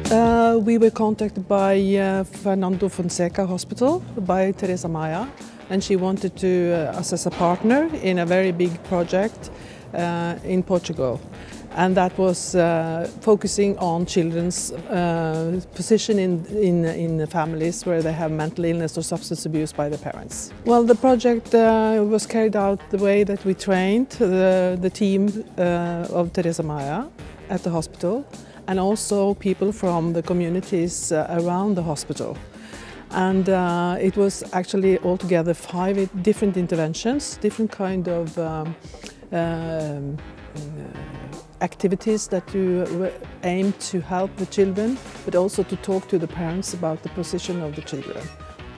We were contacted by Fernando Fonseca Hospital by Teresa Maia, and she wanted to us as a partner in a very big project in Portugal. And that was focusing on children's position in families where they have mental illness or substance abuse by the parents. Well, the project was carried out the way that we trained the team of Teresa Maia at the hospital, and also people from the communities around the hospital. And it was actually altogether 5 different interventions, different kind of activities that you aim to help the children, but also to talk to the parents about the position of the children.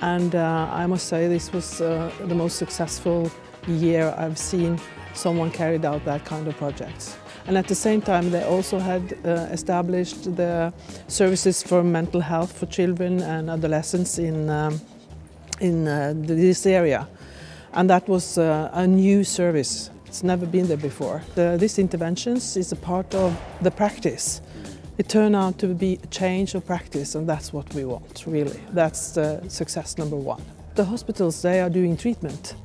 And I must say this was the most successful year I've seen someone carried out that kind of projects. And at the same time they also had established the services for mental health for children and adolescents in this area. And that was a new service. It's never been there before. These interventions is a part of the practice. It turned out to be a change of practice, and that's what we want, really. That's success number 1. The hospitals, they are doing treatment,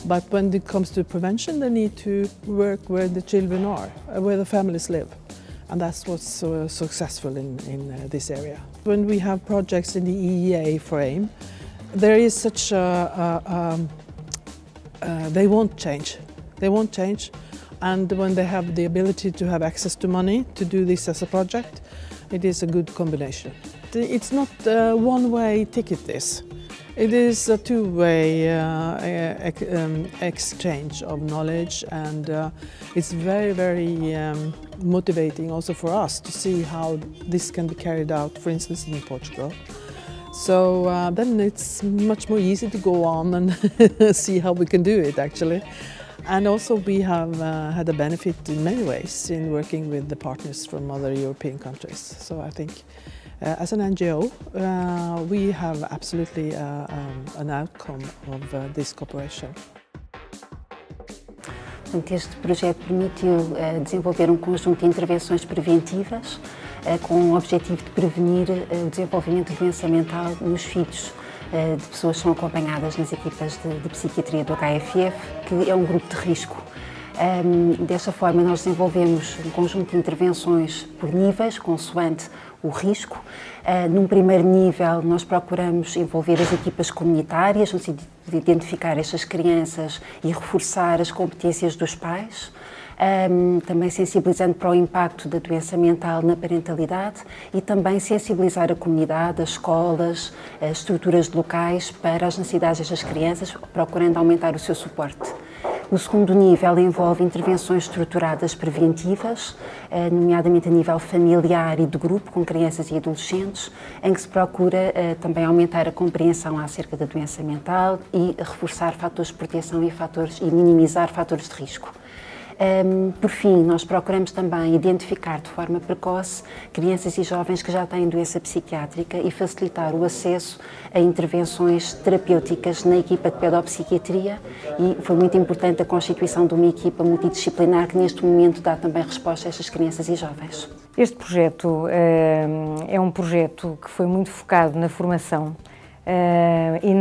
but when it comes to prevention, they need to work where the children are, where the families live. And that's what's so successful in this area. When we have projects in the EEA for AIM, there is such they won't change. They won't change, and when they have the ability to have access to money to do this as a project, it is a good combination. It's not a one-way ticket, this. It is a two-way exchange of knowledge, and it's very, very motivating also for us to see how this can be carried out, for instance, in Portugal. So then it's much more easy to go on and see how we can do it, actually. And also we have had a benefit in many ways in working with the partners from other European countries. So I think as an NGO we have absolutely an outcome of this cooperation. Este projeto permitiu desenvolver conjunto de intervenções preventivas com o objetivo de prevenir o desenvolvimento de doença mental nos filhos de pessoas que são acompanhadas nas equipas de psiquiatria do HFF, que é um grupo de risco. Desta forma, nós desenvolvemos um conjunto de intervenções por níveis, consoante o risco. Num primeiro nível, nós procuramos envolver as equipas comunitárias, no sentido de identificar estas crianças e reforçar as competências dos pais. Também sensibilizando para o impacto da doença mental na parentalidade e também sensibilizar a comunidade, as escolas, as estruturas locais para as necessidades destas crianças, procurando aumentar o seu suporte. O segundo nível envolve intervenções estruturadas preventivas, nomeadamente a nível familiar e de grupo, com crianças e adolescentes, em que se procura também aumentar a compreensão acerca da doença mental e reforçar fatores de proteção e minimizar fatores de risco. Por fim, nós procuramos também identificar de forma precoce crianças e jovens que já têm doença psiquiátrica e facilitar o acesso a intervenções terapêuticas na equipa de pedopsiquiatria, e foi muito importante a constituição de uma equipa multidisciplinar que neste momento dá também resposta a estas crianças e jovens. Este projeto é um projeto que foi muito focado na formação e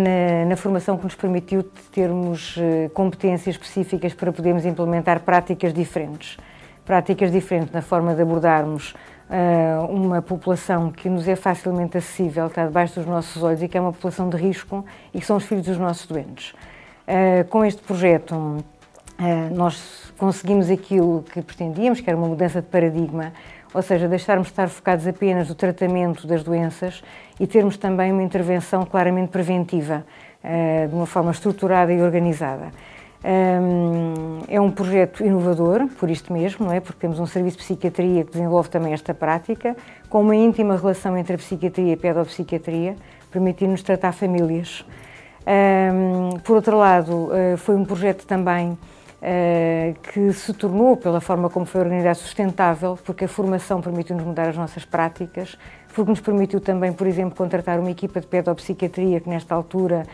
na formação que nos permitiu termos competências específicas para podermos implementar práticas diferentes na forma de abordarmos uma população que nos é facilmente acessível, está debaixo dos nossos olhos e que é uma população de risco e que são os filhos dos nossos doentes. Com este projeto nós conseguimos aquilo que pretendíamos, que era uma mudança de paradigma, ou seja, deixarmos de estar focados apenas no tratamento das doenças e termos também uma intervenção claramente preventiva, de uma forma estruturada e organizada. É um projeto inovador, por isto mesmo, não é? Porque temos um serviço de psiquiatria que desenvolve também esta prática, com uma íntima relação entre a psiquiatria e a pedopsiquiatria, permitindo-nos tratar famílias. Por outro lado, foi um projeto também que se tornou, pela forma como foi organizado, sustentável, porque a formação permitiu-nos mudar as nossas práticas, porque nos permitiu também, por exemplo, contratar uma equipa de pedopsiquiatria que nesta altura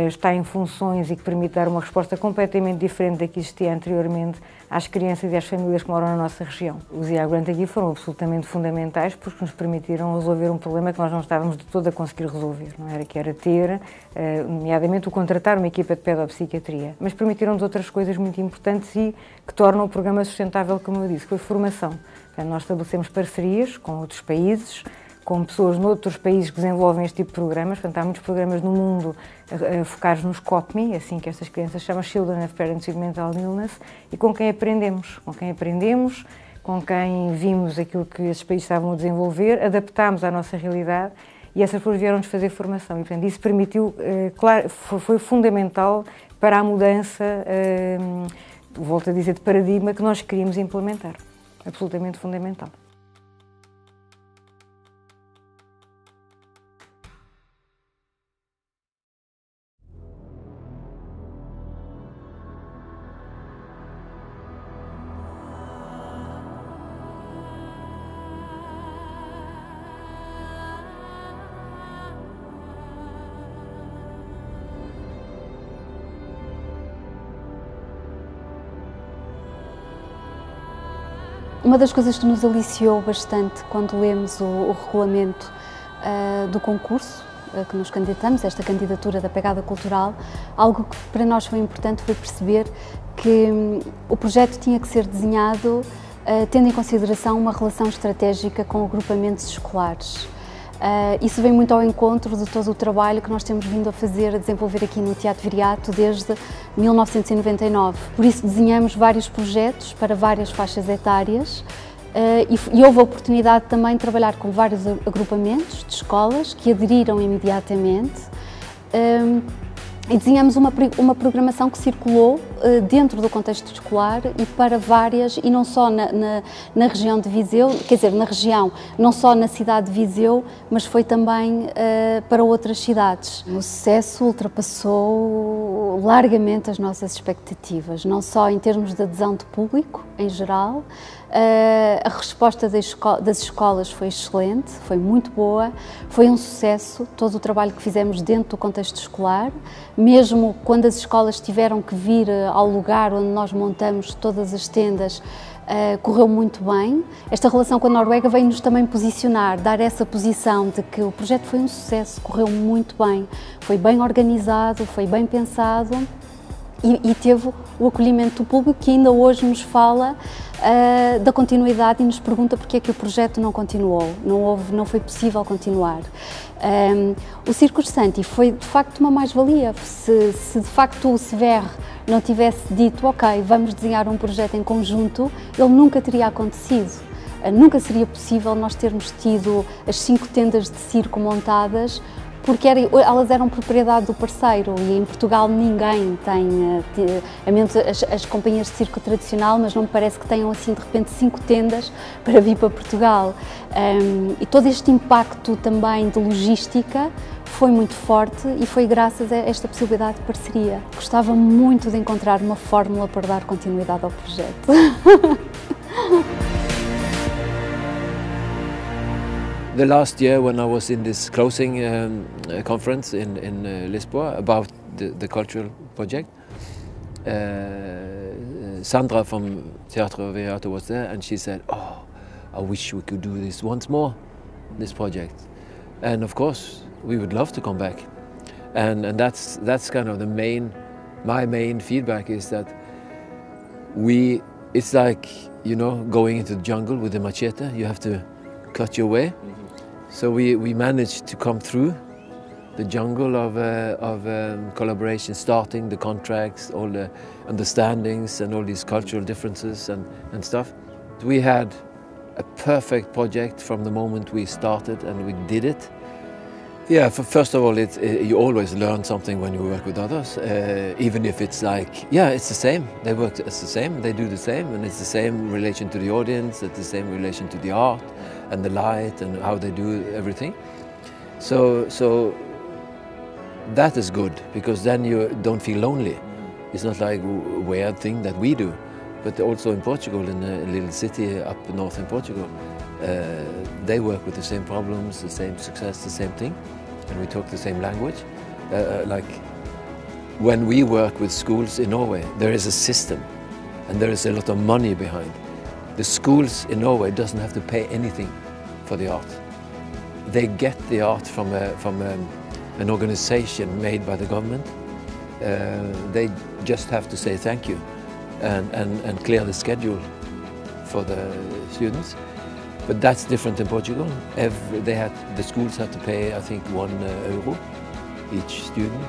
está em funções e que permite dar uma resposta completamente diferente da que existia anteriormente às crianças e às famílias que moram na nossa região. Os IA Grant aqui foram absolutamente fundamentais porque nos permitiram resolver um problema que nós não estávamos de todo a conseguir resolver, não era? Que era ter, nomeadamente, o contratar uma equipa de pedopsiquiatria. Mas permitiram-nos outras coisas muito importantes e que tornam o programa sustentável, como eu disse, que foi formação. Portanto, nós estabelecemos parcerias com outros países, com pessoas noutros países que desenvolvem este tipo de programas. Portanto, há muitos programas no mundo focados nos COPMI, assim que estas crianças chamam Children of Parents with Mental Illness, e com quem aprendemos, com quem vimos aquilo que esses países estavam a desenvolver, adaptámos à nossa realidade e essas pessoas vieram-nos fazer formação. E, portanto, isso permitiu, claro, foi fundamental para a mudança, volto a dizer, de paradigma que nós queríamos implementar. Absolutamente fundamental. Uma das coisas que nos aliciou bastante quando lemos o regulamento do concurso que nos candidatamos, esta candidatura da Pegada Cultural, algo que para nós foi importante foi perceber que o projeto tinha que ser desenhado tendo em consideração uma relação estratégica com agrupamentos escolares. Isso vem muito ao encontro de todo o trabalho que nós temos vindo a fazer, a desenvolver aqui no Teatro Viriato desde 1999. Por isso desenhamos vários projetos para várias faixas etárias e houve a oportunidade também de trabalhar com vários agrupamentos de escolas que aderiram imediatamente e desenhamos uma programação que circulou dentro do contexto escolar e para várias, e não só na região de Viseu, quer dizer, na região, não só na cidade de Viseu, mas foi também para outras cidades. O sucesso ultrapassou largamente as nossas expectativas, não só em termos de adesão de público, em geral. A resposta das escolas foi excelente, foi muito boa, foi um sucesso todo o trabalho que fizemos dentro do contexto escolar, mesmo quando as escolas tiveram que vir ao lugar onde nós montamos todas as tendas, correu muito bem. Esta relação com a Noruega veio-nos também posicionar, dar essa posição de que o projeto foi um sucesso, correu muito bem, foi bem organizado, foi bem pensado e teve o acolhimento do público que ainda hoje nos fala da continuidade e nos pergunta porque é que o projeto não continuou, não foi possível continuar. O Circus Santi foi de facto uma mais-valia. Se de facto o SEVER não tivesse dito ok, vamos desenhar um projeto em conjunto, ele nunca teria acontecido. Nunca seria possível nós termos tido as 5 tendas de circo montadas, porque elas eram propriedade do parceiro e em Portugal ninguém tem, a menos as companhias de circo tradicional, mas não me parece que tenham assim de repente 5 tendas para vir para Portugal. E todo este impacto também de logística foi muito forte e foi graças a esta possibilidade de parceria. Gostava muito de encontrar uma fórmula para dar continuidade ao projeto. The last year, when I was in this closing conference in Lisboa about the cultural project, Sandra from Teatro Viriato was there, and she said, "Oh, I wish we could do this once more, this project." And of course, we would love to come back. And that's kind of my main feedback is that it's like, you know, going into the jungle with a machete. You have to cut your way. So we managed to come through the jungle of collaboration, starting the contracts, all the understandings and all these cultural differences and stuff. We had a perfect project from the moment we started and we did it. Yeah, first of all, you always learn something when you work with others, even if it's like, yeah, it's the same. They work as the same, they do the same, and it's the same relation to the audience, it's the same relation to the art and the light and how they do everything. So that is good, because then you don't feel lonely. It's not like a weird thing that we do. but also in Portugal, in a little city up north in Portugal, they work with the same problems, the same success, the same thing, and we talk the same language. Like when we work with schools in Norway, there is a system and there is a lot of money behind. The schools in Norway doesn't have to pay anything for the art. They get the art from an organization made by the government. They just have to say thank you and clear the schedule for the students. But that's different in Portugal. The schools had to pay, I think, €1 each student.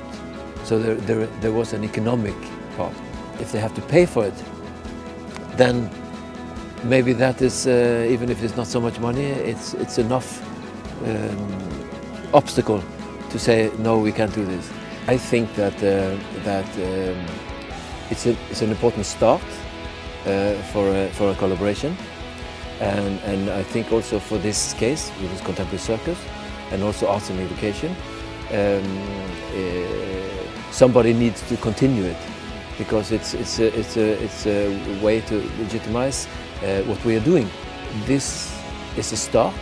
So there was an economic part. If they have to pay for it, then maybe that is, even if it's not so much money, it's enough obstacle to say, no, we can't do this. I think that it's an important start for a collaboration, and I think also for this case, with this contemporary circus, and also arts and education, somebody needs to continue it, because it's a way to legitimize what we are doing. This is a start,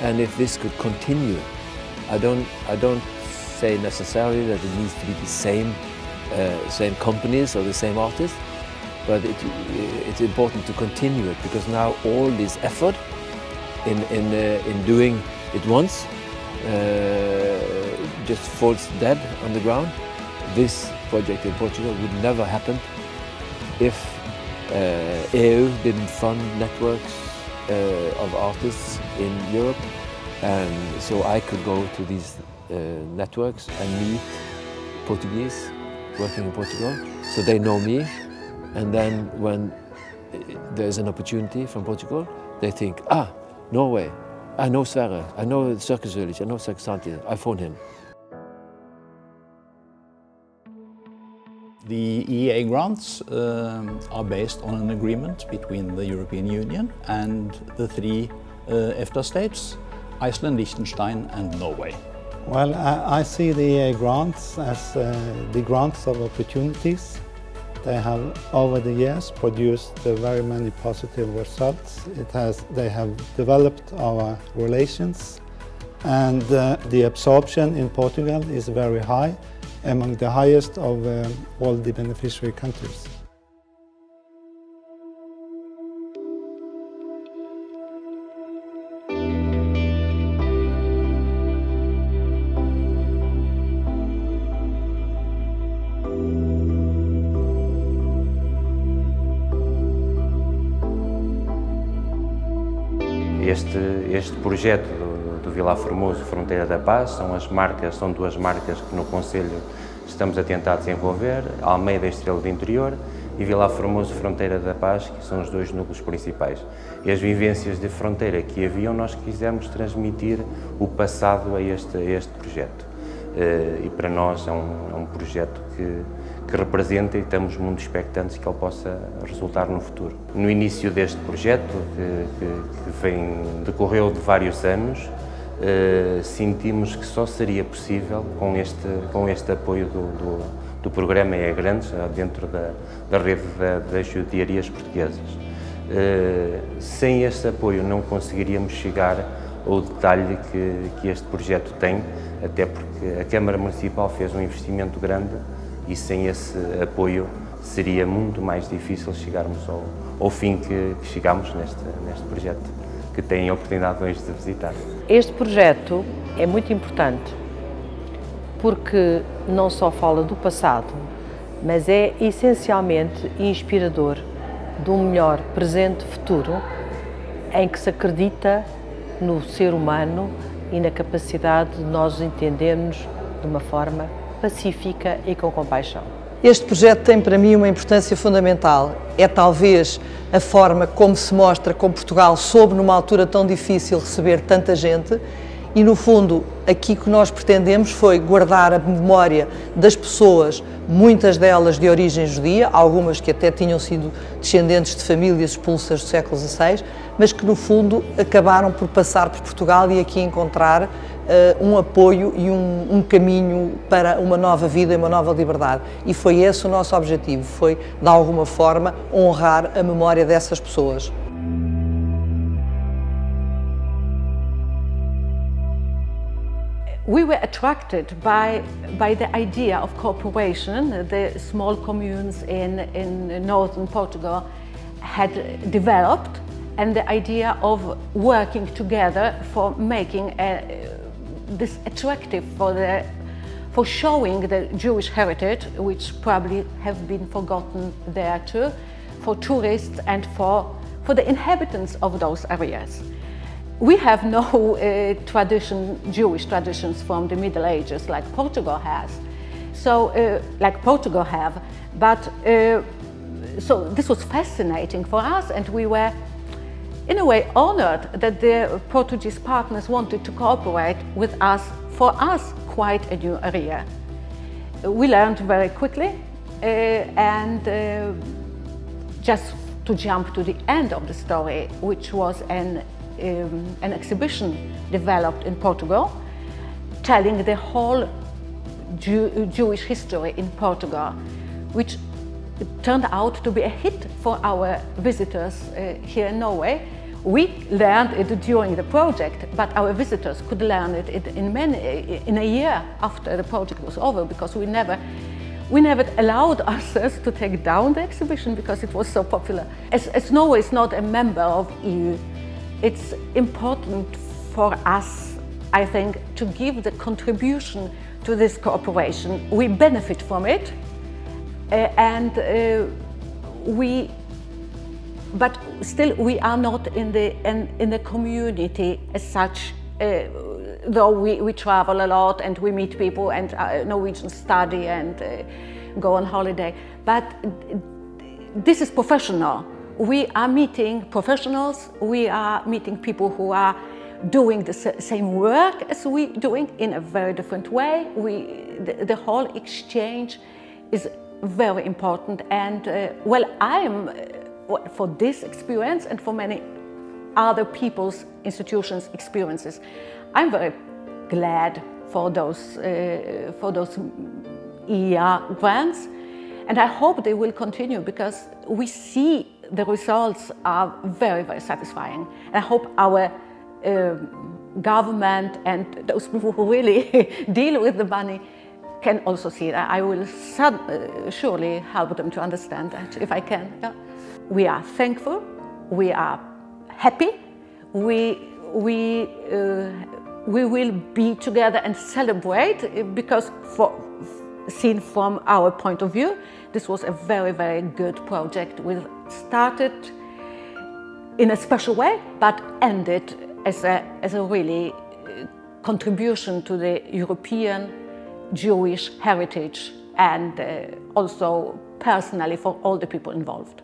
and if this could continue, I don't say necessarily that it needs to be the same companies or the same artists, but it's important to continue it, because now all this effort in doing it once just falls dead on the ground. This project in Portugal would never happen if EU didn't fund networks of artists in Europe, and so I could go to these networks and meet Portuguese working in Portugal, so they know me, and then when there's an opportunity from Portugal, they think, Norway, I know Sverre, I know Circus Village, I know Circus Antti, I phone him. The EEA grants are based on an agreement between the European Union and the 3 EFTA states, Iceland, Liechtenstein and Norway. Well, I see the EEA grants as the grants of opportunities. They have, over the years, produced very many positive results. They have developed our relations, and the absorption in Portugal is very high, among the highest of all the beneficiary countries. Este projeto do Vilar Formoso Fronteira da Paz são duas marcas que no Conselho estamos a tentar desenvolver, Almeida Estrela do Interior e Vilar Formoso Fronteira da Paz, que são os 2 núcleos principais. E as vivências de fronteira que haviam, nós quisemos transmitir o passado a este projeto. E para nós é um projeto que representa, e estamos muito expectantes que ele possa resultar no futuro. No início deste projeto, que decorreu de vários anos, sentimos que só seria possível com este apoio do programa EE Grandes, dentro da rede das judiarias portuguesas. Sem este apoio não conseguiríamos chegar ao detalhe que este projeto tem, até porque a Câmara Municipal fez um investimento grande e sem esse apoio seria muito mais difícil chegarmos ao fim que chegamos neste projeto, que têm a oportunidade hoje de visitar. Este projeto é muito importante porque não só fala do passado, mas é essencialmente inspirador de um melhor presente-futuro em que se acredita no ser humano e na capacidade de nós entendermos de uma forma pacífica e com compaixão. Este projeto tem para mim uma importância fundamental. É talvez a forma como se mostra como Portugal soube numa altura tão difícil receber tanta gente e, no fundo, aqui que nós pretendemos foi guardar a memória das pessoas, muitas delas de origem judia, algumas que até tinham sido descendentes de famílias expulsas do século XVI, mas que, no fundo, acabaram por passar por Portugal e aqui encontrar apoio e um caminho para uma nova vida e uma nova liberdade. E foi esse o nosso objetivo, foi, de alguma forma, honrar a memória dessas pessoas. We were attracted by the idea of cooperation the small communes in northern Portugal had developed, and the idea of working together for making this attractive for showing the Jewish heritage, which probably have been forgotten there too, for tourists and for the inhabitants of those areas. We have no Jewish traditions from the Middle Ages like Portugal has, but so this was fascinating for us, and we were in a way honored that the Portuguese partners wanted to cooperate with us, for us quite a new area. We learned very quickly, and just to jump to the end of the story, which was an exhibition developed in Portugal, telling the whole Jewish history in Portugal, which turned out to be a hit for our visitors here in Norway. We learned it during the project, but our visitors could learn it in a year after the project was over, because we never allowed ourselves to take down the exhibition because it was so popular. As Norway is not a member of EU, it's important for us, I think, to give the contribution to this cooperation. We benefit from it, but still we are not in the community as such, though we travel a lot and we meet people and Norwegians study and go on holiday. But this is professional. We are meeting professionals, we are meeting people who are doing the same work as we doing in a very different way. The whole exchange is very important, and well, I'm for this experience and for many other people's institutions' experiences, I'm very glad for those ER grants, and I hope they will continue, because we see the results are very, very satisfying. And I hope our government and those people who really deal with the money can also see that. I will surely help them to understand that if I can. Yeah. We are thankful, we are happy, we will be together and celebrate, because seen from our point of view, this was a very, very good project. We started in a special way, but ended as a really contribution to the European Jewish heritage, and also personally for all the people involved.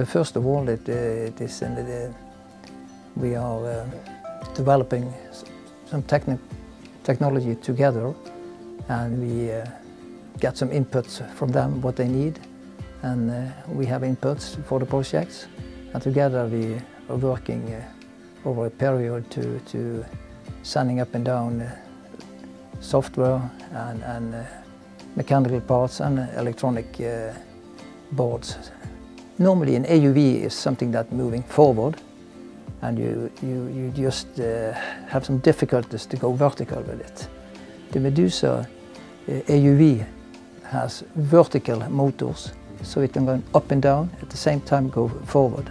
First of all, we are developing some technology together, and we get some inputs from them, what they need, and we have inputs for the projects, and together we are working over a period to sending up and down software and mechanical parts and electronic boards. Normally an AUV is something that's moving forward, and you just have some difficulties to go vertical with it. The Medusa AUV has vertical motors, so it can go up and down at the same time go forward.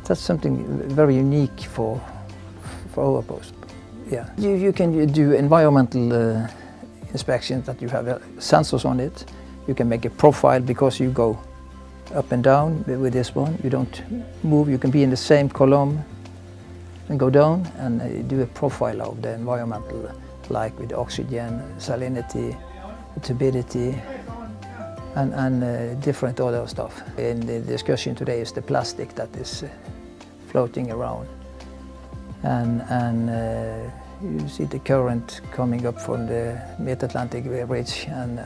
That's something very unique for our post. Yeah, you can do environmental inspections that you have sensors on it. You can make a profile because you go up and down with this one. You don't move, you can be in the same column and go down and do a profile of the environmental, like with oxygen, salinity, turbidity, and different other stuff. In the discussion today is the plastic that is floating around, and you see the current coming up from the Mid-Atlantic Ridge, and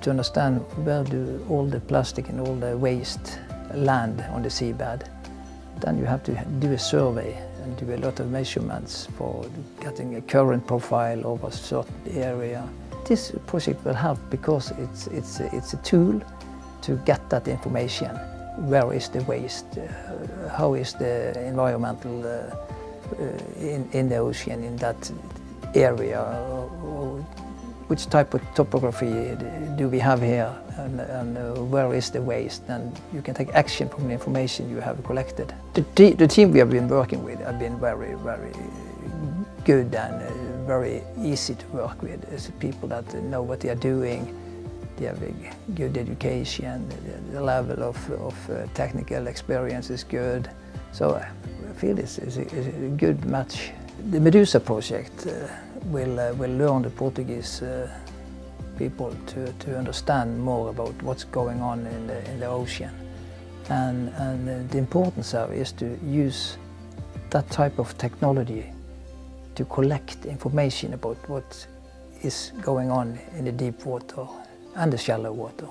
to understand where do all the plastic and all the waste land on the seabed, then you have to do a survey and do a lot of measurements for getting a current profile of a certain area. This project will help because it's a tool to get that information. Where is the waste? How is the environmental in the ocean in that area? Which type of topography do we have here, and where is the waste? And you can take action from the information you have collected. The team we have been working with have been very, very good and very easy to work with. It's people that know what they are doing. They have a good education. The level of technical experience is good. So I feel it's a good match. The Medusa project will learn the Portuguese people to understand more about what's going on in the ocean. And the importance of it is to use that type of technology to collect information about what is going on in the deep water and the shallow water.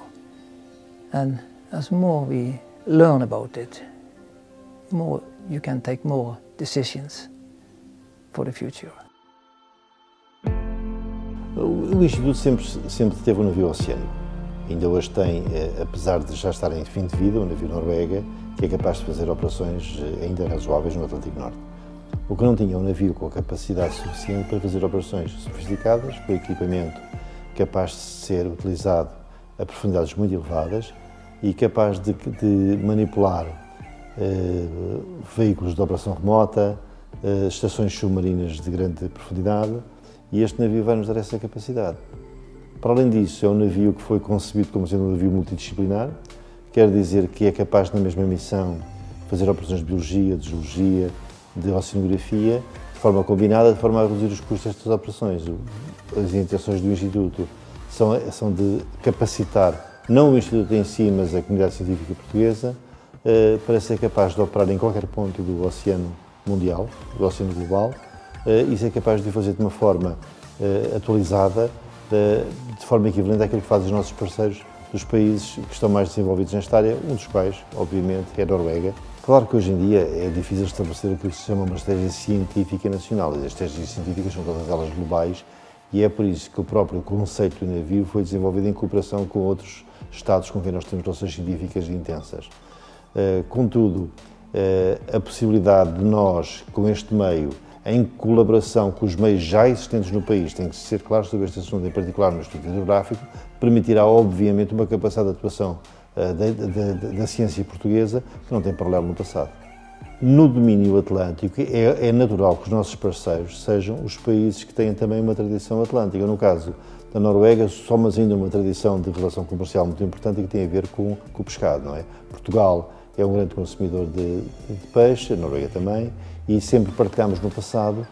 And as more we learn about it, more you can take more decisions for the future. O Instituto sempre teve um navio oceânico. Ainda hoje tem, apesar de já estar em fim de vida, um navio Noruega que é capaz de fazer operações ainda razoáveis no Atlântico Norte. O que não tinha um navio com capacidade suficiente para fazer operações sofisticadas, com equipamento capaz de ser utilizado a profundidades muito elevadas e capaz de manipular veículos de operação remota, estações submarinas de grande profundidade, e este navio vai nos dar essa capacidade. Para além disso, é um navio que foi concebido como sendo um navio multidisciplinar, quer dizer que é capaz, na mesma missão, fazer operações de biologia, de geologia, de oceanografia, de forma combinada, de forma a reduzir os custos destas operações. As intenções do Instituto são de capacitar, não o Instituto em si, mas a comunidade científica portuguesa, para ser capaz de operar em qualquer ponto do oceano mundial, do oceano global, e ser capaz de o fazer de uma forma atualizada, de forma equivalente àquilo que fazem os nossos parceiros dos países que estão mais desenvolvidos nesta área, um dos quais, obviamente, é a Noruega. Claro que hoje em dia é difícil estabelecer aquilo que se chama uma estratégia científica nacional. As estratégias científicas são todas elas globais e é por isso que o próprio conceito do navio foi desenvolvido em cooperação com outros Estados com quem nós temos relações científicas intensas. Contudo, a possibilidade de nós, com este meio, em colaboração com os meios já existentes no país, tem que ser claro sobre este assunto, em particular no Instituto Hidrográfico, permitirá, obviamente, uma capacidade de atuação da ciência portuguesa que não tem paralelo no passado. No domínio atlântico, é natural que os nossos parceiros sejam os países que têm também uma tradição atlântica. No caso da Noruega, somos ainda uma tradição de relação comercial muito importante e que tem a ver com o pescado, não é? Portugal é um grande consumidor de peixe, a Noruega também, e sempre partilhamos no passado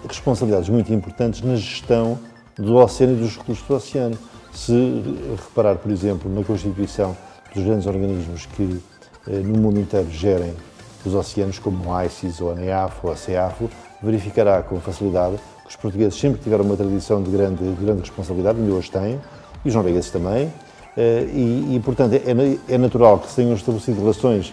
responsabilidades muito importantes na gestão do oceano e dos recursos do oceano. Se reparar, por exemplo, na constituição dos grandes organismos que no mundo inteiro gerem os oceanos, como o ICES, ou a NEAF, ou a CEAFO, verificará com facilidade que os portugueses sempre tiveram uma tradição de grande responsabilidade, ainda hoje têm, e os noruegueses também, portanto, é natural que se tenham estabelecido relações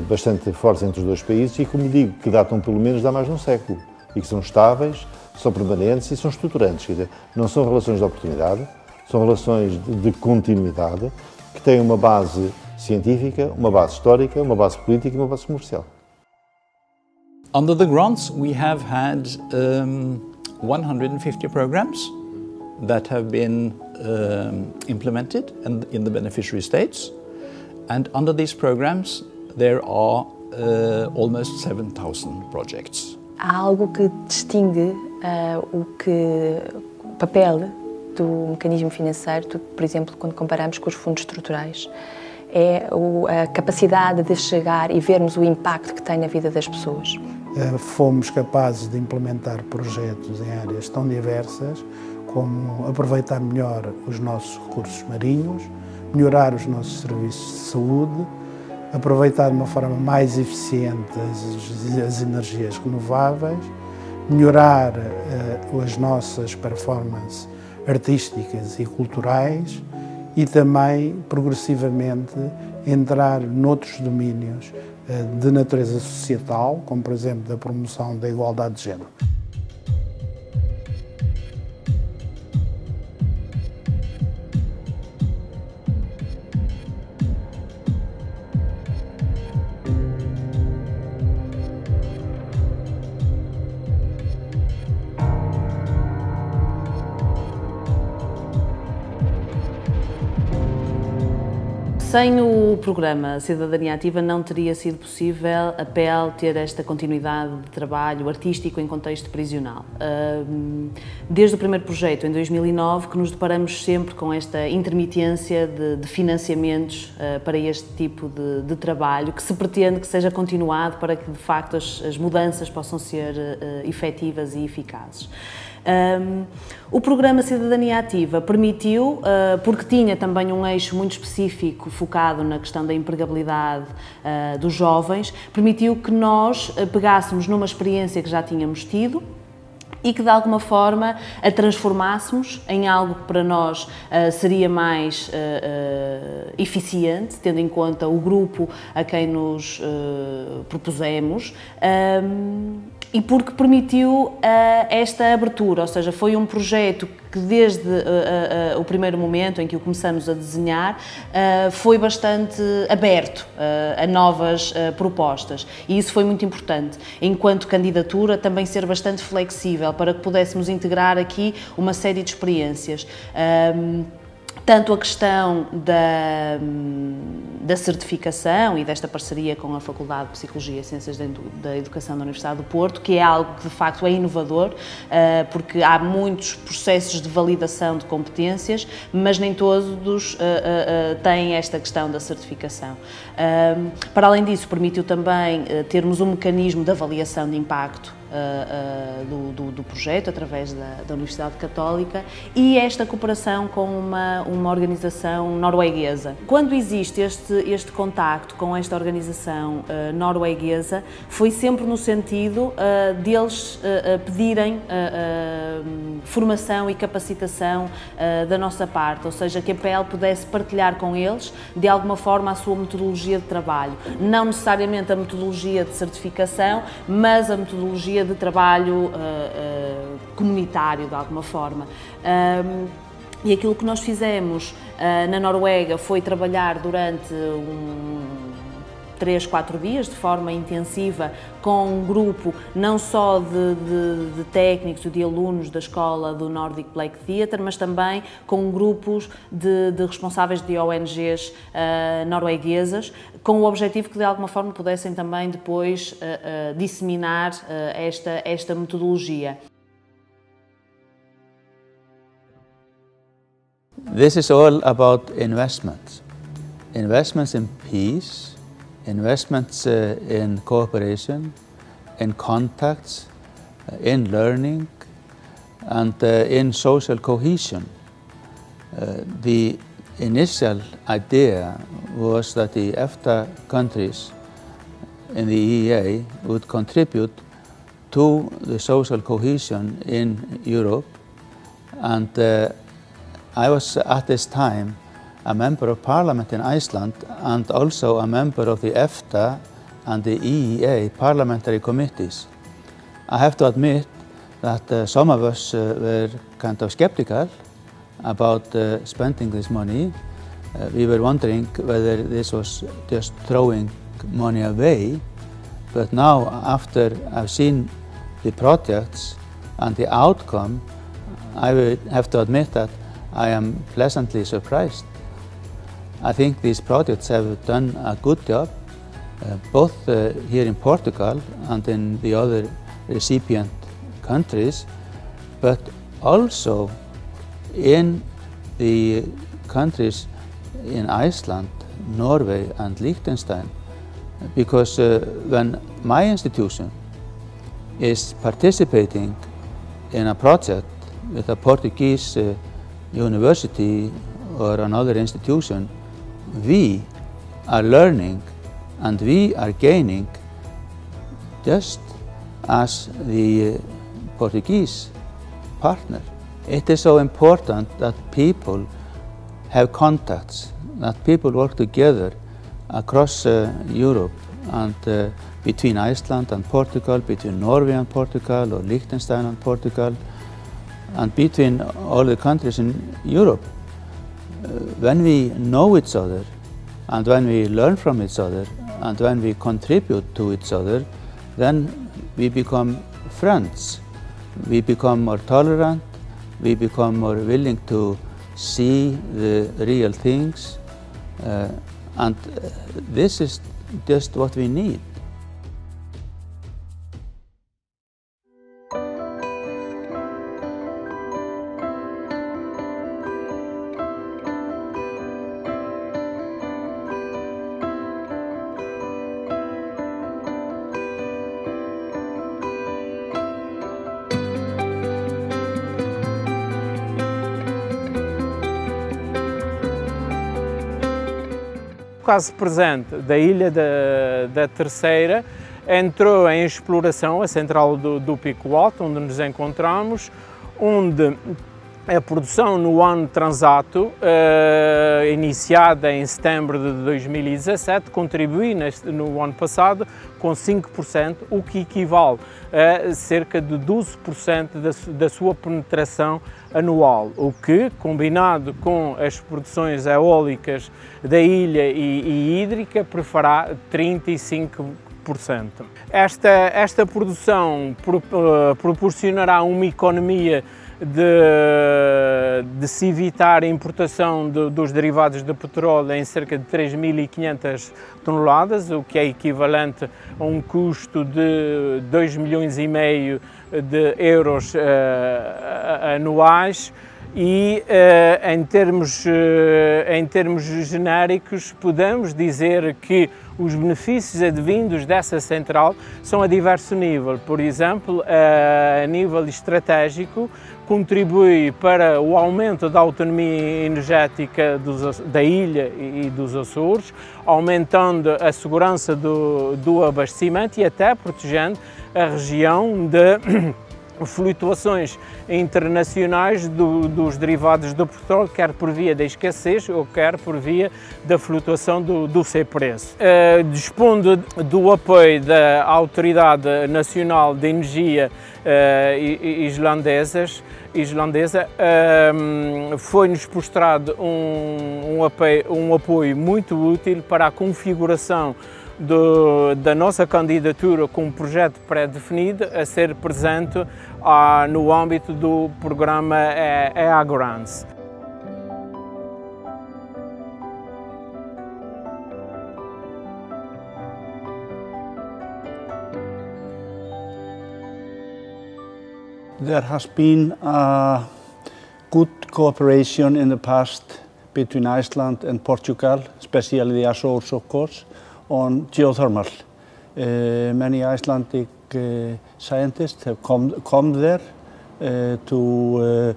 bastante fortes entre os dois países e, como digo, que datam pelo menos de há mais de um século e que são estáveis, são permanentes e são estruturantes. Quer dizer, não são relações de oportunidade, são relações de continuidade que têm uma base científica, uma base histórica, uma base política e uma base comercial. Under the grants, we have had 150 programs that have been implemented in the beneficiary states, and under these programs there are almost 7,000 projects. Há algo que distingue o papel do mecanismo financeiro, por exemplo, quando comparamos com os fundos estruturais, é a capacidade de chegar e vermos o impacto que tem na vida das pessoas. Fomos capazes de implementar projetos em áreas tão diversas, como aproveitar melhor os nossos recursos marinhos, melhorar os nossos serviços de saúde, aproveitar de uma forma mais eficiente as energias renováveis, melhorar as nossas performances artísticas e culturais e também, progressivamente, entrar noutros domínios de natureza societal, como, por exemplo, da promoção da igualdade de género. Sem o programa Cidadania Ativa não teria sido possível a PEL ter esta continuidade de trabalho artístico em contexto prisional. Desde o primeiro projeto, em 2009, que nos deparamos sempre com esta intermitência de financiamentos para este tipo de trabalho, que se pretende que seja continuado para que, de facto, as mudanças possam ser efetivas e eficazes. O programa Cidadania Ativa permitiu, porque tinha também um eixo muito específico focado na questão da empregabilidade dos jovens, permitiu que nós pegássemos numa experiência que já tínhamos tido e que de alguma forma a transformássemos em algo que para nós seria mais eficiente, tendo em conta o grupo a quem nos propusemos. E porque permitiu esta abertura, ou seja, foi um projeto que desde o primeiro momento em que o começamos a desenhar foi bastante aberto a novas propostas e isso foi muito importante. Enquanto candidatura também ser bastante flexível para que pudéssemos integrar aqui uma série de experiências. Tanto a questão da certificação e desta parceria com a Faculdade de Psicologia e Ciências da Educação da Universidade do Porto, que é algo que de facto é inovador, porque há muitos processos de validação de competências, mas nem todos têm esta questão da certificação. Para além disso, permitiu também termos um mecanismo de avaliação de impacto do projeto através da Universidade Católica e esta cooperação com uma organização norueguesa. Quando existe este contacto com esta organização norueguesa, foi sempre no sentido deles pedirem formação e capacitação da nossa parte, ou seja, que a PEL pudesse partilhar com eles de alguma forma a sua metodologia de trabalho, não necessariamente a metodologia de certificação, mas a metodologia de trabalho comunitário, de alguma forma. E aquilo que nós fizemos na Noruega foi trabalhar durante 3, 4 dias, de forma intensiva, com um grupo não só de técnicos e de alunos da escola do Nordic Black Theatre, mas também com grupos de responsáveis de ONGs norueguesas, com o objetivo que de alguma forma pudessem também depois disseminar esta metodologia. This is all about investments. Investments in peace, investments in cooperation, in contacts, in learning, and in social cohesion. The initial idea was that the EFTA countries in the EEA would contribute to the social cohesion in Europe, and I was at this time a member of parliament in Iceland and also a member of the EFTA and the EEA parliamentary committees. I have to admit that some of us were kind of skeptical about spending this money. We were wondering whether this was just throwing money away, but now after I've seen the projects and the outcome, I would have to admit that I am pleasantly surprised. I think these projects have done a good job, both here in Portugal and in the other recipient countries, but also in the countries in Iceland, Norway and Liechtenstein, because when my institution is participating in a project with a Portuguese university or another institution, we are learning and we are gaining just as the Portuguese partner. It is so important that people have contacts, that people work together across Europe and between Iceland and Portugal, between Norway and Portugal, or Liechtenstein and Portugal, and between all the countries in Europe. When we know each other, and when we learn from each other, and when we contribute to each other, then we become friends. We become more tolerant, we become more willing to see the real things, and this is just what we need. Caso presente da Ilha da Terceira, entrou em exploração a central do Pico Alto, onde nos encontramos, onde a produção no ano transato, iniciada em setembro de 2017, contribui no ano passado com 5%, o que equivale a cerca de 12% da sua penetração anual, o que, combinado com as produções eólicas da ilha e hídrica, prefará 35%. Esta produção proporcionará uma economia de se evitar a importação dos derivados de petróleo em cerca de 3.500 toneladas, o que é equivalente a um custo de 2,5 milhões de euros anuais, e em termos genéricos podemos dizer que os benefícios advindos dessa central são a diverso nível. Por exemplo, a nível estratégico, contribui para o aumento da autonomia energética da ilha e dos Açores, aumentando a segurança do abastecimento e até protegendo a região de flutuações internacionais dos derivados do petróleo, quer por via da escassez ou quer por via da flutuação do seu preço. Dispondo do apoio da Autoridade Nacional de Energia islandesa, foi-nos mostrado um apoio muito útil para a configuração da nossa candidatura com um projeto pré-definido a ser presente no âmbito do programa EA Grants. There has been a good cooperation in the past between Iceland and Portugal, especially the Azores, of course, on geothermal. Many Icelandic scientists have come there to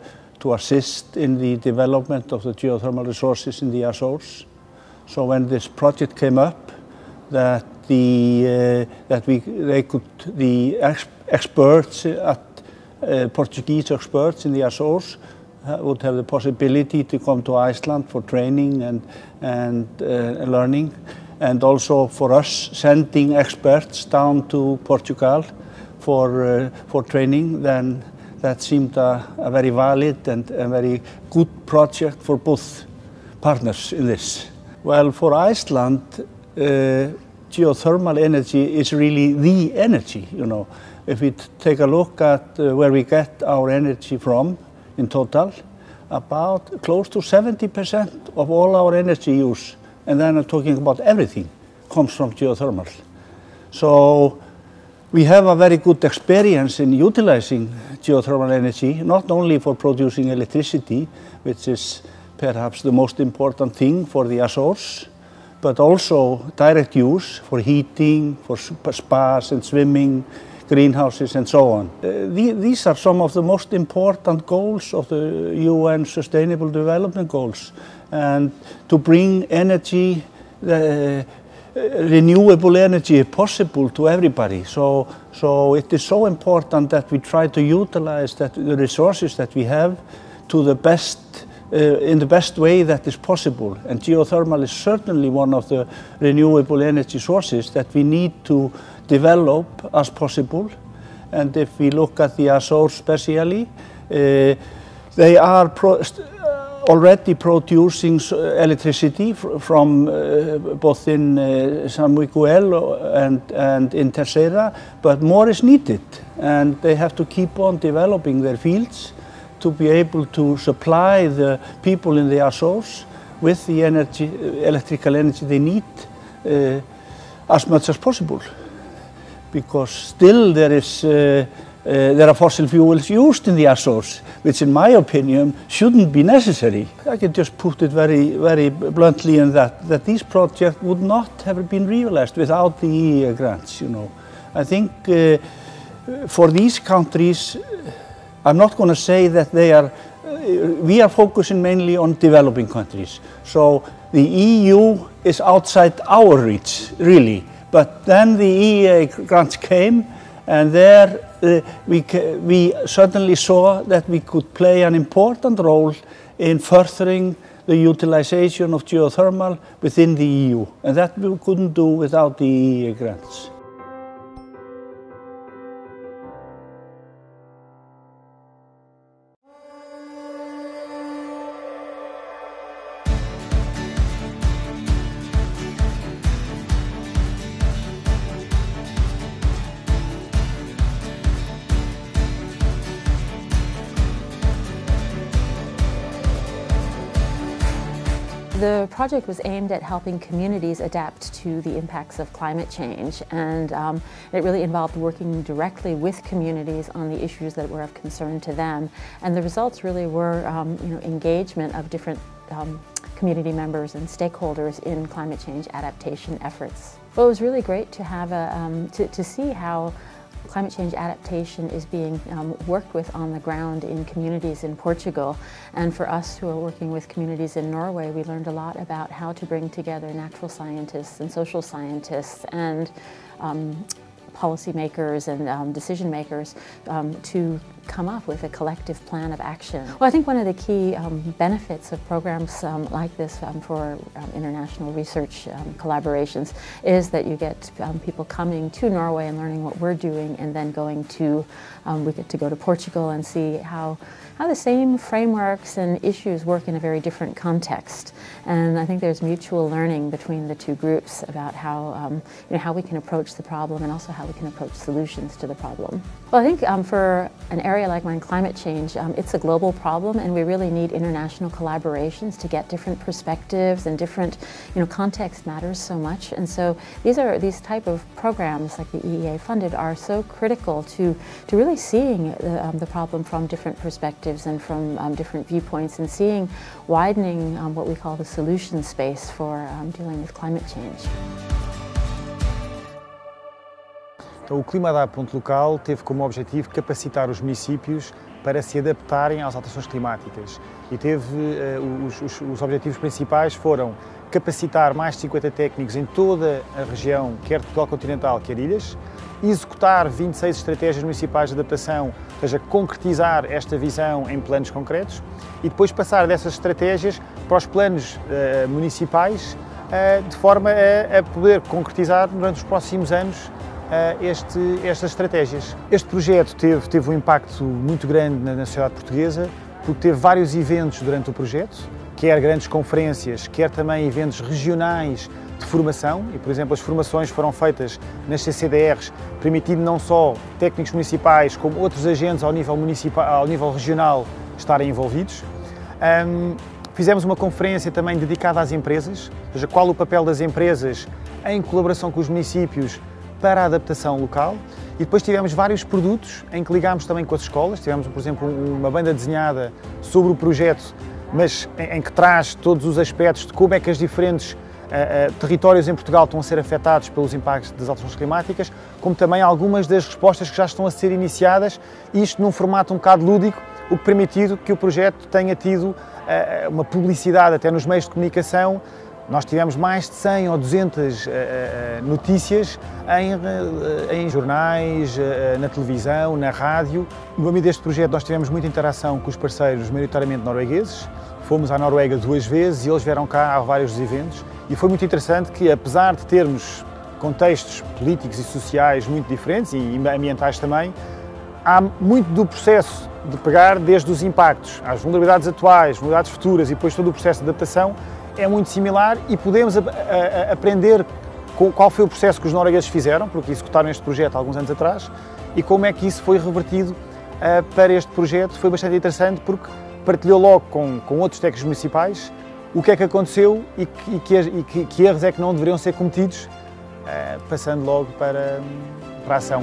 assist in the development of the geothermal resources in the Azores. So when this project came up, the experts Portuguese experts in the Azores would have the possibility to come to Iceland for training and learning, and also for us sending experts down to Portugal for training. Then that seemed a very valid and a very good project for both partners in this. Well, for Iceland, geothermal energy is really the energy, you know. If we take a look at where we get our energy from in total, about close to 70% of all our energy use, and then I'm talking about everything, comes from geothermal. So we have a very good experience in utilizing geothermal energy, not only for producing electricity, which is perhaps the most important thing for the Azores, but also direct use for heating, for spas and swimming, greenhouses and so on. These are some of the most important goals of the UN Sustainable Development Goals, and to bring energy, renewable energy possible to everybody. So it is so important that we try to utilize the resources that we have to the best, in the best way that is possible. And geothermal is certainly one of the renewable energy sources that we need to develop as possible. And if we look at the Azores especially, they are already producing electricity from both in San Miguel and in Terceira, but more is needed, and they have to keep on developing their fields to be able to supply the people in the Azores with the energy, electrical energy they need as much as possible, because still there are fossil fuels used in the Azores, which in my opinion shouldn't be necessary. I can just put it very bluntly in that these projects would not have been realized without the EEA grants, you know. I think for these countries, I'm not going to say that we are focusing mainly on developing countries. So the EU is outside our reach, really. But then the EEA grants came, and there we certainly saw that we could play an important role in furthering the utilization of geothermal within the EU. And that we couldn't do without the EEA grants. The project was aimed at helping communities adapt to the impacts of climate change, and it really involved working directly with communities on the issues that were of concern to them. And the results really were engagement of different community members and stakeholders in climate change adaptation efforts. Well, it was really great to have to see how climate change adaptation is being worked with on the ground in communities in Portugal. And for us who are working with communities in Norway, we learned a lot about how to bring together natural scientists and social scientists and policymakers and decision makers to come up with a collective plan of action. Well, I think one of the key benefits of programs like this for international research collaborations is that you get people coming to Norway and learning what we're doing, and then going to, we get to go to Portugal and see how the same frameworks and issues work in a very different context. And I think there's mutual learning between the two groups about how, how we can approach the problem and also how we can approach solutions to the problem. Well, I think for an area like mine, climate change, it's a global problem, and we really need international collaborations to get different perspectives, and different, context matters so much. And so these type of programs like the EEA funded are so critical to really seeing the problem from different perspectives and from different viewpoints, and widening what we call the solution space for dealing with climate change. Então, o Clima Adap Ponto Local teve como objetivo capacitar os municípios para se adaptarem às alterações climáticas, e teve os objetivos principais foram capacitar mais de 50 técnicos em toda a região, quer Portugal continental, quer ilhas, executar 26 estratégias municipais de adaptação, ou seja, concretizar esta visão em planos concretos, e depois passar dessas estratégias para os planos municipais, de forma a poder concretizar durante os próximos anos estas estratégias. Este projeto teve um impacto muito grande na sociedade portuguesa, porque teve vários eventos durante o projeto, quer grandes conferências, quer também eventos regionais de formação, e, por exemplo, as formações foram feitas nas CCDRs, permitindo não só técnicos municipais, como outros agentes ao nível municipal, ao nível regional, estarem envolvidos. Fizemos uma conferência também dedicada às empresas, ou seja, qual o papel das empresas em colaboração com os municípios para a adaptação local, e depois tivemos vários produtos em que ligámos também com as escolas. Tivemos, por exemplo, uma banda desenhada sobre o projeto, mas em que traz todos os aspectos de como é que as diferentes territórios em Portugal estão a ser afetados pelos impactos das alterações climáticas, como também algumas das respostas que já estão a ser iniciadas, isto num formato um bocado lúdico, o que permitiu que o projeto tenha tido uma publicidade até nos meios de comunicação. Nós tivemos mais de 100 ou 200 notícias em jornais, na televisão, na rádio. No âmbito deste projeto nós tivemos muita interação com os parceiros maioritariamente noruegueses. Fomos à Noruega 2 vezes e eles vieram cá a vários dos eventos. E foi muito interessante que, apesar de termos contextos políticos e sociais muito diferentes, e ambientais também, há muito do processo de pegar desde os impactos às vulnerabilidades atuais, vulnerabilidades futuras e depois todo o processo de adaptação é muito similar e podemos aprender qual foi o processo que os noruegueses fizeram, porque executaram este projeto há alguns anos atrás, e como é que isso foi revertido para este projeto. Foi bastante interessante porque partilhou logo com outros técnicos municipais o que é que aconteceu e que erros é que não deveriam ser cometidos, passando logo para a ação.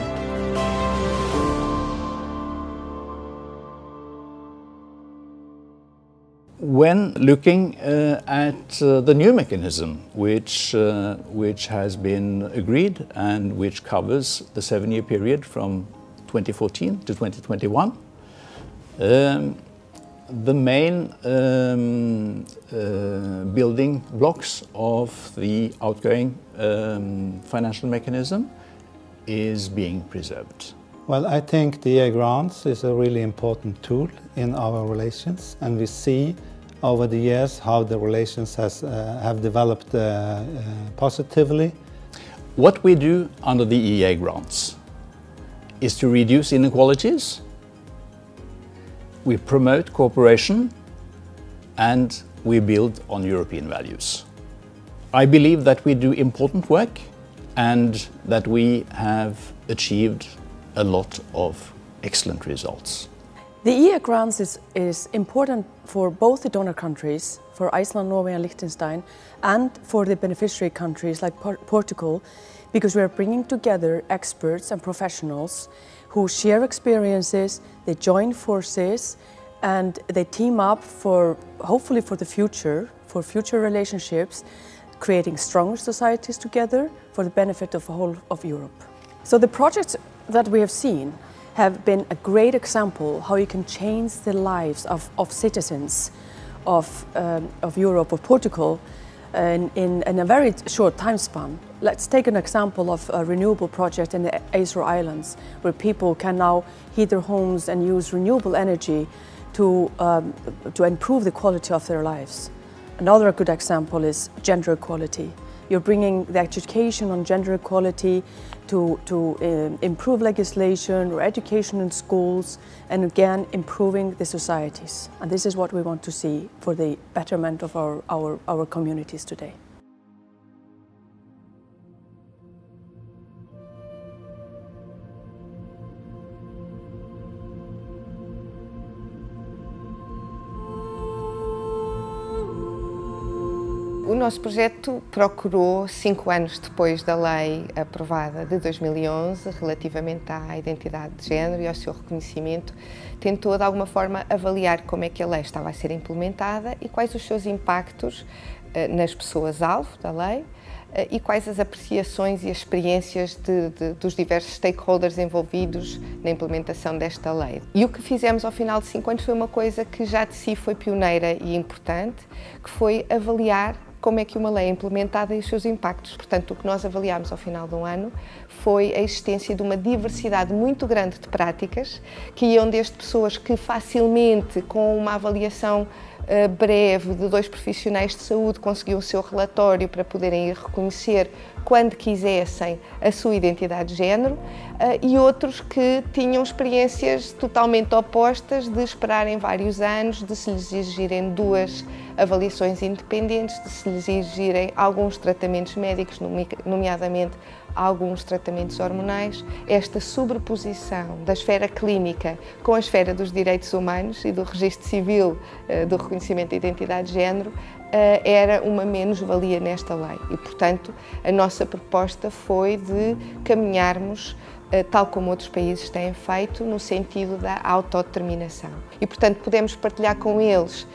When looking at the new mechanism, which has been agreed and which covers the 7-year period from 2014 to 2021, the main building blocks of the outgoing financial mechanism is being preserved. Well, I think the EA grants is a really important tool in our relations, and we see over the years how the relations have developed positively. What we do under the EA grants is to reduce inequalities, we promote cooperation, and we build on European values. I believe that we do important work and that we have achieved a lot of excellent results. The EA grants is important for both the donor countries, for Iceland, Norway and Liechtenstein, and for the beneficiary countries like Portugal, because we are bringing together experts and professionals who share experiences, they join forces, and they team up for, hopefully for the future, for future relationships, creating stronger societies together for the benefit of the whole of Europe. So the projects that we have seen have been a great example how you can change the lives of citizens of Europe, of Portugal, in a very short time span. Let's take an example of a renewable project in the Azore Islands, where people can now heat their homes and use renewable energy to improve the quality of their lives. Another good example is gender equality. You're bringing the education on gender equality to improve legislation or education in schools, and again improving the societies. And this is what we want to see for the betterment of our communities today. O nosso projeto procurou, 5 anos depois da lei aprovada de 2011, relativamente à identidade de género e ao seu reconhecimento, tentou de alguma forma avaliar como é que a lei estava a ser implementada e quais os seus impactos nas pessoas-alvo da lei e quais as apreciações e as experiências dos diversos stakeholders envolvidos na implementação desta lei. E o que fizemos ao final de 5 anos foi uma coisa que já de si foi pioneira e importante, que foi avaliar como é que uma lei é implementada e os seus impactos. Portanto, o que nós avaliámos ao final de um ano foi a existência de uma diversidade muito grande de práticas, que iam desde pessoas que facilmente, com uma avaliação breve de 2 profissionais de saúde, conseguiam o seu relatório para poderem ir reconhecer quando quisessem a sua identidade de género, e outros que tinham experiências totalmente opostas, de esperarem vários anos, de se lhes exigirem 2 avaliações independentes, de se lhes exigirem alguns tratamentos médicos, nomeadamente alguns tratamentos hormonais. Esta sobreposição da esfera clínica com a esfera dos direitos humanos e do registro civil do reconhecimento da identidade de género era uma menos-valia nesta lei e, portanto, a nossa proposta foi de caminharmos, tal como outros países têm feito, no sentido da autodeterminação. E, portanto, podemos partilhar com eles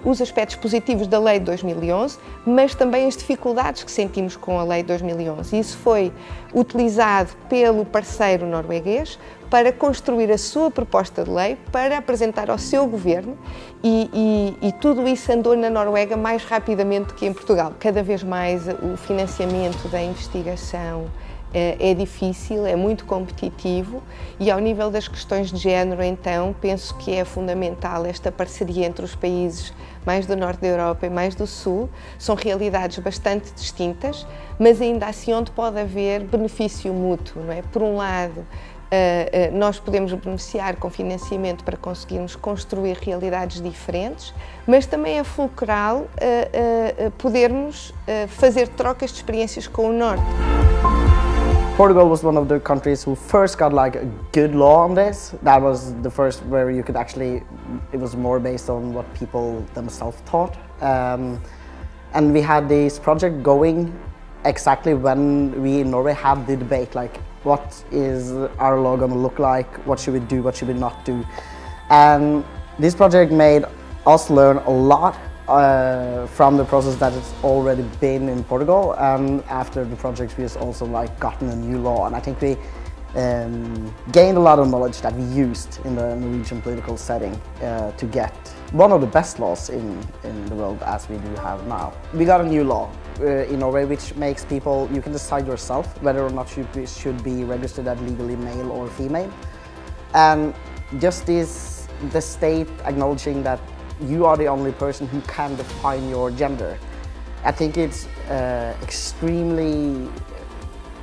os aspectos positivos da Lei de 2011, mas também as dificuldades que sentimos com a Lei de 2011. Isso foi utilizado pelo parceiro norueguês para construir a sua proposta de lei, para apresentar ao seu governo e tudo isso andou na Noruega mais rapidamente que em Portugal. Cada vez mais o financiamento da investigação é difícil, é muito competitivo e ao nível das questões de género, então, penso que é fundamental esta parceria entre os países mais do norte da Europa e mais do sul. São realidades bastante distintas, mas ainda assim onde pode haver benefício mútuo, não é? Por um lado, nós podemos beneficiar com financiamento para conseguirmos construir realidades diferentes, mas também é fulcral podermos fazer trocas de experiências com o Norte. Portugal was one of the countries who first got like a good law on this. That was the first where you could actually, it was more based on what people themselves thought. And we had this project going exactly when we in Norway had the debate, like what is our law going to look like, what should we do, what should we not do. And this project made us learn a lot from the process that has already been in Portugal, and after the project we has also like gotten a new law, and I think we gained a lot of knowledge that we used in the Norwegian political setting to get one of the best laws in the world as we do have now. We got a new law in Norway which makes people, you can decide yourself whether or not you should be registered as legally male or female, and just this, the state acknowledging that you are the only person who can define your gender. I think it's extremely,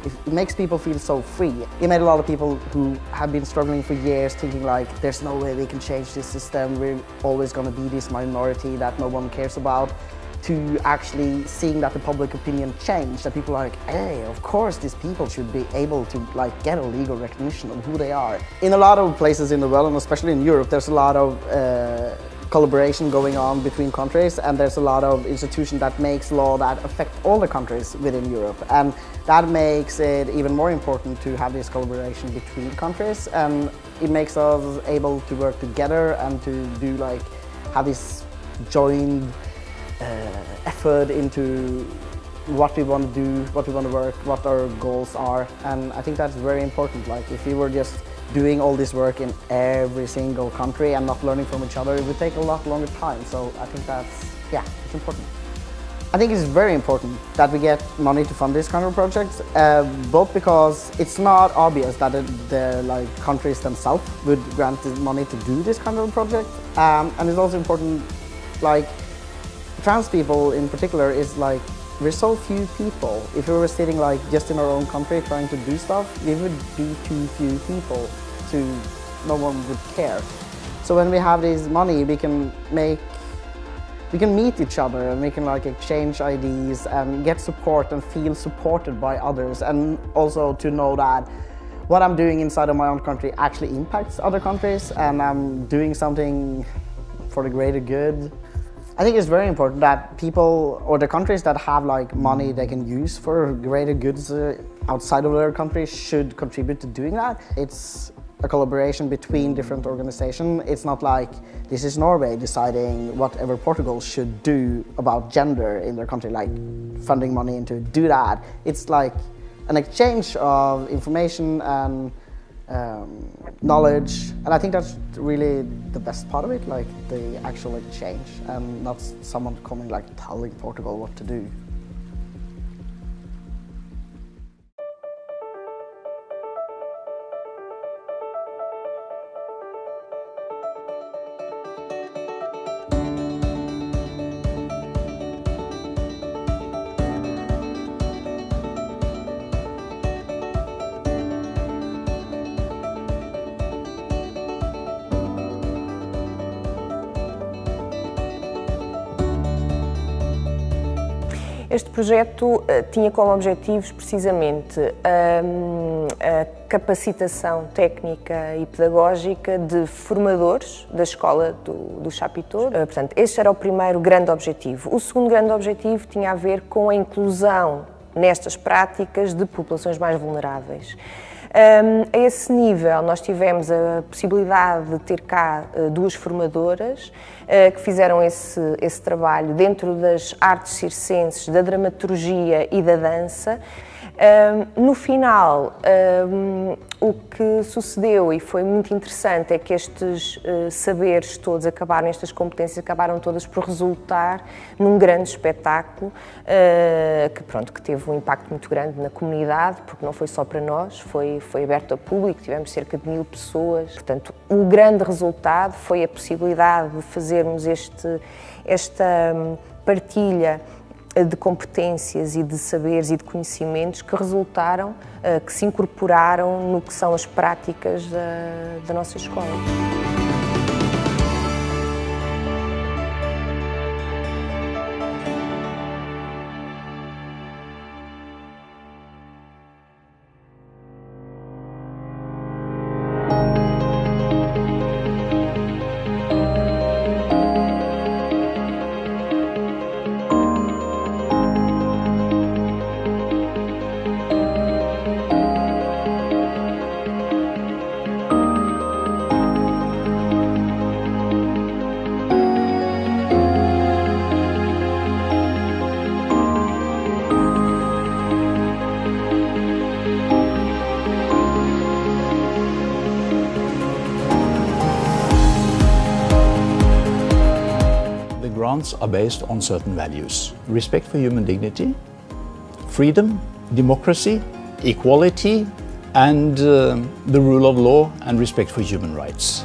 it makes people feel so free. It made a lot of people who have been struggling for years thinking like, there's no way we can change this system, we're always going to be this minority that no one cares about, to actually seeing that the public opinion changed, that people are like, hey, of course these people should be able to like get a legal recognition of who they are. In a lot of places in the world, and especially in Europe, there's a lot of collaboration going on between countries, and there's a lot of institutions that makes law that affect all the countries within Europe, and that makes it even more important to have this collaboration between countries, and it makes us able to work together and to do like have this joint effort into what we want to do, what we want to work, what our goals are, and I think that's very important. Like if we were just doing all this work in every single country and not learning from each other, it would take a lot longer time. So I think that's, yeah, it's important. I think it's very important that we get money to fund these kind of projects, both because it's not obvious that the like countries themselves would grant the money to do this kind of project, and it's also important, like trans people in particular is like, we're so few people. If we were sitting like just in our own country trying to do stuff, we would be too few people to, no one would care. So when we have this money, we can meet each other and we can like exchange ideas and get support and feel supported by others, and also to know that what I'm doing inside of my own country actually impacts other countries and I'm doing something for the greater good. I think it's very important that people or the countries that have like money they can use for greater goods outside of their country should contribute to doing that. It's a collaboration between different organizations. It's not like this is Norway deciding whatever Portugal should do about gender in their country, like funding money into do that. It's like an exchange of information and knowledge, and I think that's really the best part of it, like the actual exchange and not someone coming like telling Portugal what to do. Este projeto tinha como objetivos precisamente a capacitação técnica e pedagógica de formadores da escola do Chapitão. Portanto, este era o primeiro grande objetivo. O segundo grande objetivo tinha a ver com a inclusão nestas práticas de populações mais vulneráveis. A esse nível, nós tivemos a possibilidade de ter cá duas formadoras que fizeram esse trabalho dentro das artes circenses, da dramaturgia e da dança. No final, o que sucedeu e foi muito interessante é que estes saberes todos acabaram, estas competências acabaram todas por resultar num grande espetáculo que teve um impacto muito grande na comunidade, porque não foi só para nós, foi aberto ao público, tivemos cerca de 1000 pessoas. Portanto, o grande resultado foi a possibilidade de fazermos esta partilha de competências e de saberes e de conhecimentos que resultaram, que se incorporaram no que são as práticas da nossa escola. Grants are based on certain values: respect for human dignity, freedom, democracy, equality, and the rule of law and respect for human rights.